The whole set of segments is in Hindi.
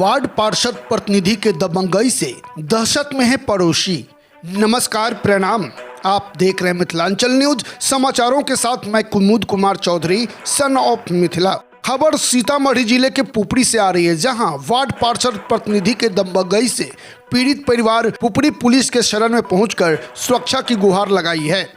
वार्ड पार्षद प्रतिनिधि के दबंगई से दहशत में है पड़ोसी। नमस्कार, प्रणाम। आप देख रहे हैं मिथिलांचल न्यूज। समाचारों के साथ मैं कुमुद कुमार चौधरी, सन ऑफ मिथिला। खबर सीतामढ़ी जिले के पुपरी से आ रही है, जहां वार्ड पार्षद प्रतिनिधि के दबंगई से पीड़ित परिवार पुपरी पुलिस के शरण में पहुंचकर सुरक्षा की गुहार लगाई है।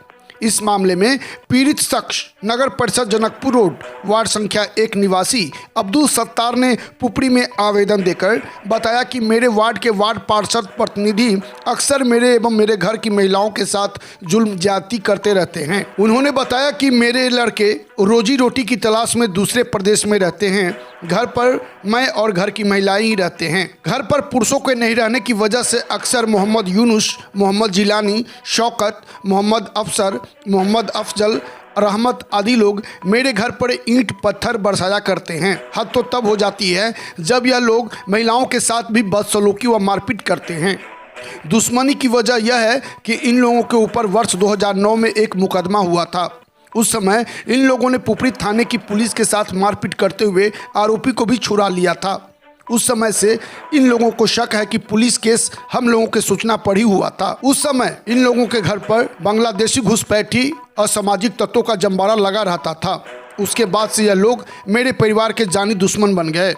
इस मामले में पीड़ित शख्स नगर परिषद जनकपुर रोड वार्ड संख्या 1 निवासी अब्दुल सत्तार ने पुपरी में आवेदन देकर बताया कि मेरे वार्ड के वार्ड पार्षद प्रतिनिधि अक्सर मेरे एवं मेरे घर की महिलाओं के साथ जुल्म ज्यादती करते रहते हैं। उन्होंने बताया कि मेरे लड़के रोजी रोटी की तलाश में दूसरे प्रदेश में रहते हैं। घर पर मैं और घर की महिलाएं ही रहते हैं। घर पर पुरुषों के नहीं रहने की वजह से अक्सर मोहम्मद यूनुस, मोहम्मद जिलानी, शौकत, मोहम्मद अफसर, मोहम्मद अफजल, रहमत आदि लोग मेरे घर पर ईंट पत्थर बरसाया करते हैं। हद तो तब हो जाती है जब यह लोग महिलाओं के साथ भी बदसलूकी व मारपीट करते हैं। दुश्मनी की वजह यह है कि इन लोगों के ऊपर वर्ष 2009 में एक मुकदमा हुआ था। उस समय इन लोगों ने पुपरी थाने की पुलिस के साथ मारपीट करते हुए आरोपी को भी छुड़ा लिया था। उस समय से इन लोगों को शक है कि पुलिस केस हम लोगों के सूचना पर ही हुआ था। उस समय इन लोगों के घर पर बांग्लादेशी घुसपैठी असामाजिक तत्वों का जंबारा लगा रहता था। उसके बाद से यह लोग मेरे परिवार के जानी दुश्मन बन गए।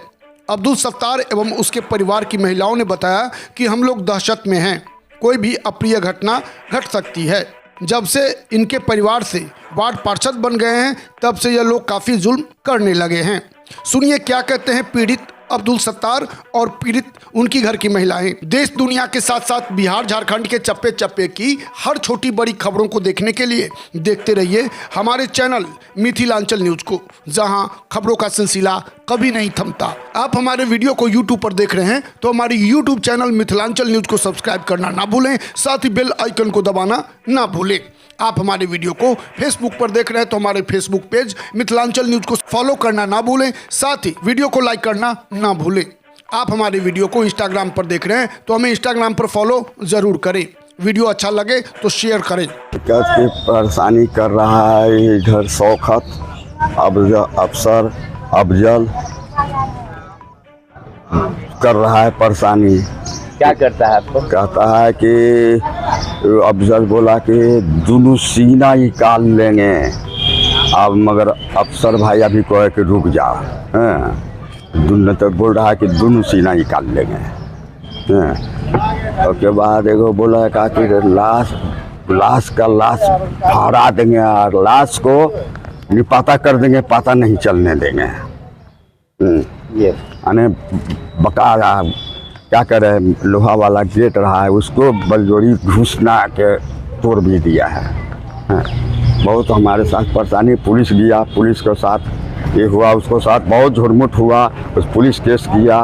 अब्दुल सत्तार एवं उसके परिवार की महिलाओं ने बताया कि हम लोग दहशत में हैं, कोई भी अप्रिय घटना घट सकती है। जब से इनके परिवार से वार्ड पार्षद बन गए हैं, तब से यह लोग काफ़ी जुल्म करने लगे हैं। सुनिए क्या कहते हैं पीड़ित अब्दुल सत्तार और पीड़ित उनकी घर की महिलाएं। देश दुनिया के साथ साथ बिहार झारखंड के चप्पे चप्पे की हर छोटी बड़ी खबरों को देखने के लिए देखते रहिए हमारे चैनल मिथिलांचल न्यूज को, जहां खबरों का सिलसिला कभी नहीं थमता। आप हमारे वीडियो को यूट्यूब पर देख रहे हैं तो हमारी यूट्यूब चैनल मिथिलांचल न्यूज को सब्सक्राइब करना ना भूलें, साथ ही बेल आइकन को दबाना ना भूलें। आप हमारे वीडियो को फेसबुक पर देख रहे हैं तो हमारे फेसबुक पेज मिथिलांचल न्यूज को फॉलो करना ना भूलें, साथ ही वीडियो को लाइक करना ना भूलें। आप हमारे वीडियो को इंस्टाग्राम पर देख रहे हैं तो हमें इंस्टाग्राम पर फॉलो जरूर करें। वीडियो अच्छा लगे तो शेयर करें। कैसे परेशानी कर रहा है इधर शौकत अफसर अफजल कर रहा है परेशानी। क्या करता है आपको? कहता है कि अफजल बोला कि दोनों सीना निकाल लेंगे। अब मगर अफसर भाई अभी कहे कि रुक जा, दोनों तो बोल रहा है कि दोनों सीना निकाल लेंगे। उसके बाद एगो बोला कहा कि लाश का लाश फहरा देंगे और लाश को निपाता कर देंगे, पता नहीं चलने देंगे। ये यानी बका रहा, क्या करे, लोहा वाला गेट रहा है उसको बलजोड़ी घुसना के तोड़ भी दिया है। बहुत हमारे साथ परेशानी। पुलिस गया, पुलिस के साथ ये हुआ, उसको साथ बहुत झुरमुट हुआ, उस पुलिस केस किया,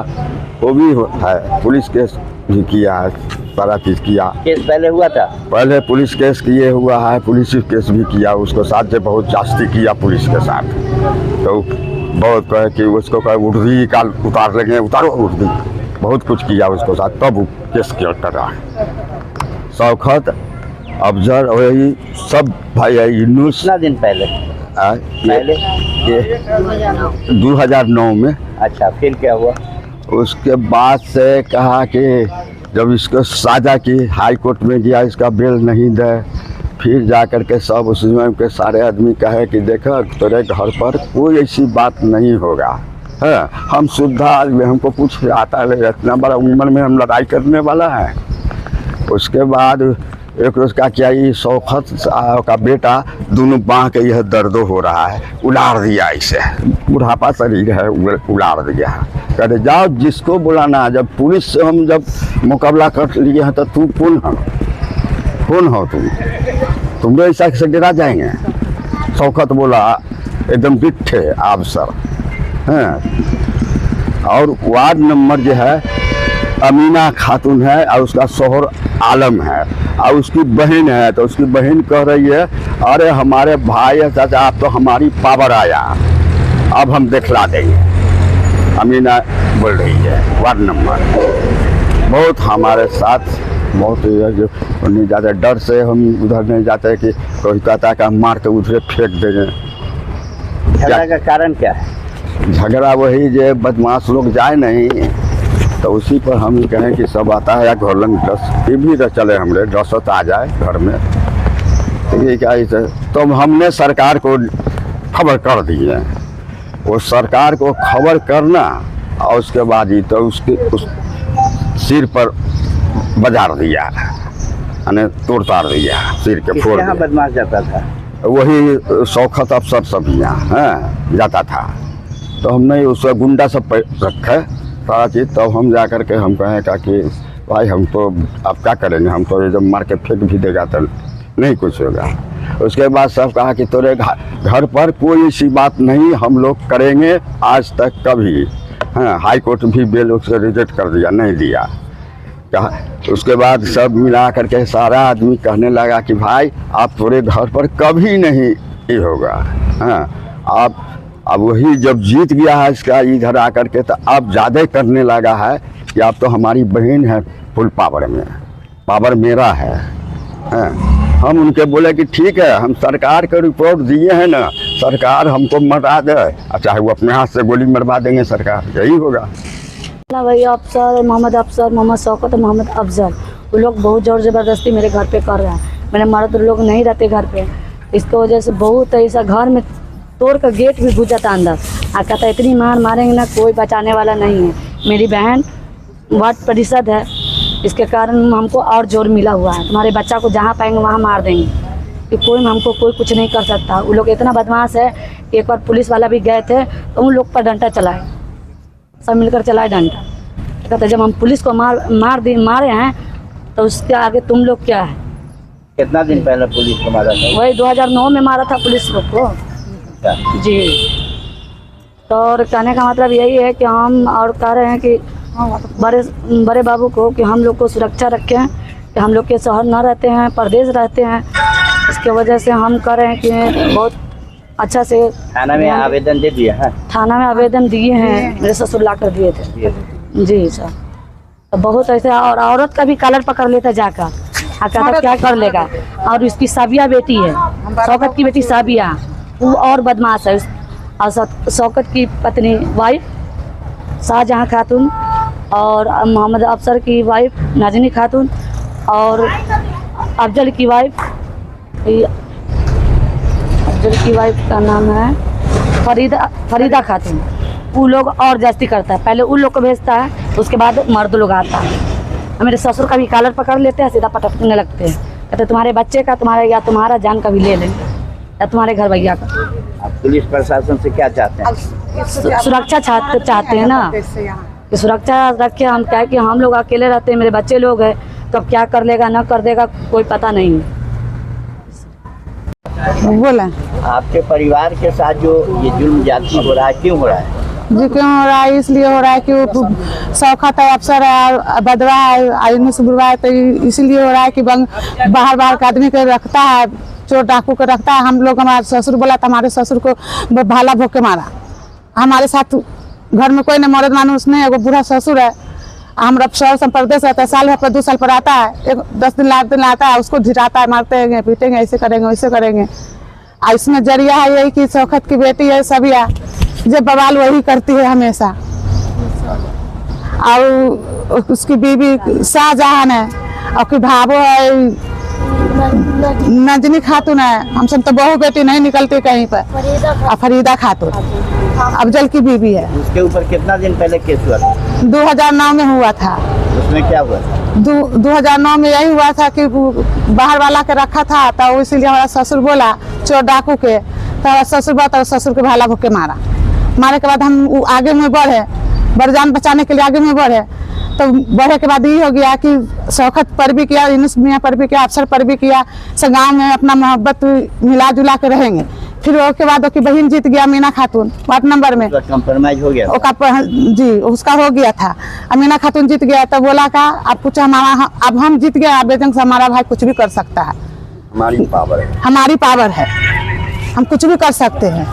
वो भी है, पुलिस केस भी किया है, सारा चीज़ किया। केस पहले हुआ था? पहले पुलिस केस किए हुआ है, पुलिस केस भी किया, उसको साथ से बहुत जास्ती किया पुलिस के साथ। तो बहुत कहे कि उसको कहे उर्दी का उतार लेंगे, उतारो उर्दी, बहुत कुछ किया उसको साथ, तब वो केस कर रहा है। शौकत अफजल वही सब भाई है। यूनुस कितना दिन पहले? पहले 2009 में। अच्छा, फिर क्या हुआ? उसके बाद से कहा कि जब इसको साजा की, हाई कोर्ट में गया, इसका बेल नहीं दे, फिर जा कर के सब उसमें के सारे आदमी कहे कि देखो तेरे घर पर कोई ऐसी बात नहीं होगा, है, हम शुद्ध आदमी, हमको कुछ आता है, इतना बड़ा उम्र में हम लड़ाई करने वाला है। उसके बाद एक रोज का क्या, ये शौकत का बेटा दोनों बाँह के यह दर्द हो रहा है, उलाड़ दिया, इसे बुढ़ापा शरीर है, उलाड़ दिया। कहते जाओ जिसको बुलाना, जब पुलिस से हम जब मुकाबला कर लिए हैं तो तू कौन हो तुम तो ऐसा से गिरा जाएंगे। शौकत बोला एकदम बिट्ठे आप सर हैं। और वार्ड नंबर जो है अमीना खातून है और उसका शोहर आलम है और उसकी बहन है। तो उसकी बहन कह रही है अरे हमारे भाई है चाचा, आप तो हमारी पावर आया, अब हम दिखला देंगे। अमीना बोल रही है वार्ड नंबर। बहुत हमारे साथ बहुत जो नहीं जाते, डर से हम उधर नहीं जाते कि कोई कहता है कि हम मार के उधर फेंक देंगे। झगड़ा का कारण क्या है? झगड़ा वही जो बदमाश लोग जाए नहीं, तो उसी पर हम कहें कि सब आता है या घोलन दस ये भी चले हमरे दसत आ जाए घर में, तो ये क्या इसे तो हमने सरकार को खबर कर दी है। वो सरकार को खबर करना और उसके बाद ही तो उसके उस सिर पर बाजार दिया, यानी तोड़ ताड़ दिया, सिर के फोड़ यहाँ दिया। बदमाश जाता था? वही शौकत अफसर सब यहाँ हैं जाता था, तो हमने उससे गुंडा सब रखे सारा चीज़। तब हम जा कर के हम कहें का कि भाई हम तो अब क्या करेंगे, हम तो ये जब मार के फेंक भी देगा तो नहीं कुछ होगा। उसके बाद सब कहा कि तेरे घर पर कोई ऐसी बात नहीं हम लोग करेंगे आज तक कभी। हाँ, हाई कोर्ट भी बेल उसको रिजेक्ट कर दिया, नहीं दिया। कहा उसके बाद सब मिला करके सारा आदमी कहने लगा कि भाई आप पूरे घर पर कभी नहीं ये होगा। हाँ, आप अब वही जब जीत गया है इसका इधर आकर के तो अब ज़्यादा करने लगा है कि आप तो हमारी बहन है फुल पावर में, पावर मेरा है। हाँ, हम उनके बोले कि ठीक है हम सरकार को रिपोर्ट दिए हैं ना, सरकार हमको मरवा दे, चाहे वो अपने हाथ से गोली मरवा देंगे सरकार, यही होगा। भाई अफसर मोहम्मद शौकत और मोहम्मद अफजल वो लोग बहुत ज़ोर ज़बरदस्ती मेरे घर पे कर रहे हैं। मेरे मर्द लोग नहीं रहते घर पे, इसकी वजह से बहुत ऐसा घर में तोड़ कर गेट भी घुस जाता अंदर। आ कहता इतनी मार मारेंगे ना कोई बचाने वाला नहीं है। मेरी बहन वार्ड परिषद है, इसके कारण हमको और जोर मिला हुआ है। तुम्हारे बच्चा को जहाँ पाएंगे वहाँ मार देंगे कि कोई हमको कोई कुछ नहीं कर सकता। वो लोग इतना बदमाश है कि एक बार पुलिस वाला भी गए थे तो उन लोग पर डंडा चलाए, सब मिलकर चलाए डंडा। कहते जब हम पुलिस को मारे हैं तो उसके आगे तुम लोग क्या है। कितना दिन पहले पुलिस को मारा था? वही 2009 में मारा था पुलिस को जी। तो और कहने का मतलब यही है कि हम और कह रहे हैं कि बड़े बाबू को कि हम लोग को सुरक्षा रखें, कि हम लोग के शहर न रहते हैं, प्रदेश रहते हैं। इसके वजह से हम कह रहे हैं कि बहुत अच्छा से थाना में आवेदन दे दिया है? थाना में आवेदन दिए हैं, मेरे ससुर ला कर दिए थे जी सर। तो बहुत ऐसे और औरत का भी कलर पकड़ लेता जाकर, कहता क्या कर लेगा। और उसकी साबिया बेटी है, शौकत की बेटी साबिया, वो और बदमाश है। और शौकत की पत्नी वाइफ शाहजहां खातून और मोहम्मद अफसर की वाइफ नाजनी खातून और अफजल की वाइफ का नाम है फरीदा खातून। वो लोग और जास्ती करता है, पहले उन लोग को भेजता है उसके बाद मर्द लोग आता है। मेरे ससुर का भी कॉलर पकड़ लेते हैं, सीधा पटकने लगते हैं, कहते तुम्हारे बच्चे का तुम्हारे या तुम्हारा जान का भी ले लेंगे या तुम्हारे घर भैया का। आप पुलिस प्रशासन से क्या चाहते हैं? सुरक्षा चाहते हैं ना, कि सुरक्षा रखे। हम क्या कि हम लोग अकेले रहते हैं, मेरे बच्चे लोग हैं, तो अब क्या कर लेगा न कर देगा कोई पता नहीं है। बोला आपके परिवार के साथ जो ये जुल्म ज्यादती हो रहा है, क्यों हो रहा है? जी क्यों हो रहा है? इसलिए हो रहा है कि वो शौकत है, अफसर है, बदवा है, आयुष बुरवा है, तो इसीलिए हो रहा है कि बाहर का आदमी को रखता है, चोर डाकू को रखता है। हम लोग हमारे ससुर बोला तो हमारे ससुर को भाला भोग के मारा। हमारे साथ घर में कोई नहीं, मर्द मानुस नहीं है, वो बूढ़ा ससुर है। हम शहर से प्रदेश रहता है, साल पर 2 साल पर आता है, 10 दिन आता है, उसको झिटाता है, मारते हैं, पीटेंगे, ऐसे करेंगे वैसे करेंगे। इसमें जरिया है यही कि शौकत की बेटी है सबिया, जब बवाल वही करती है हमेशा। और उसकी बीवी शाहजहां है और की भावो है नजनी खातून है। हम सब तो बहू बेटी नहीं निकलती कहीं पर। और फरीदा खातून अफजल की बीवी है। उसके ऊपर कितना दिन पहले केस हुआ था? 2009 में हुआ था। उसमें क्या हुआ? 2009 में यही हुआ था कि बाहर वाला के रखा था, तो इसीलिए हमारा ससुर बोला चोर डाकू के, तो हमारा ससुर बोला, तो ससुर के भाला भोग के मारे के बाद हम आगे में बढ़े जान बचाने के लिए आगे में बढ़े। तो बढ़े के बाद ये हो गया कि शौकत पर भी किया, यूनुस मियां पर भी किया, अफसर पर भी किया, सब गाँव में अपना मोहब्बत मिला जुला के रहेंगे। फिर उसके बाद उसकी बहन जीत गया मीना खातून वार्ड नंबर में, कंप्रोमाइज हो गया जी उसका हो गया था। अमीना खातून जीत गया, तो बोला का अब कुछ अब हम जीत गए, आवेदन से हमारा भाई कुछ भी कर सकता है, हमारी पावर है, हमारी पावर है, हम कुछ भी कर सकते हैं।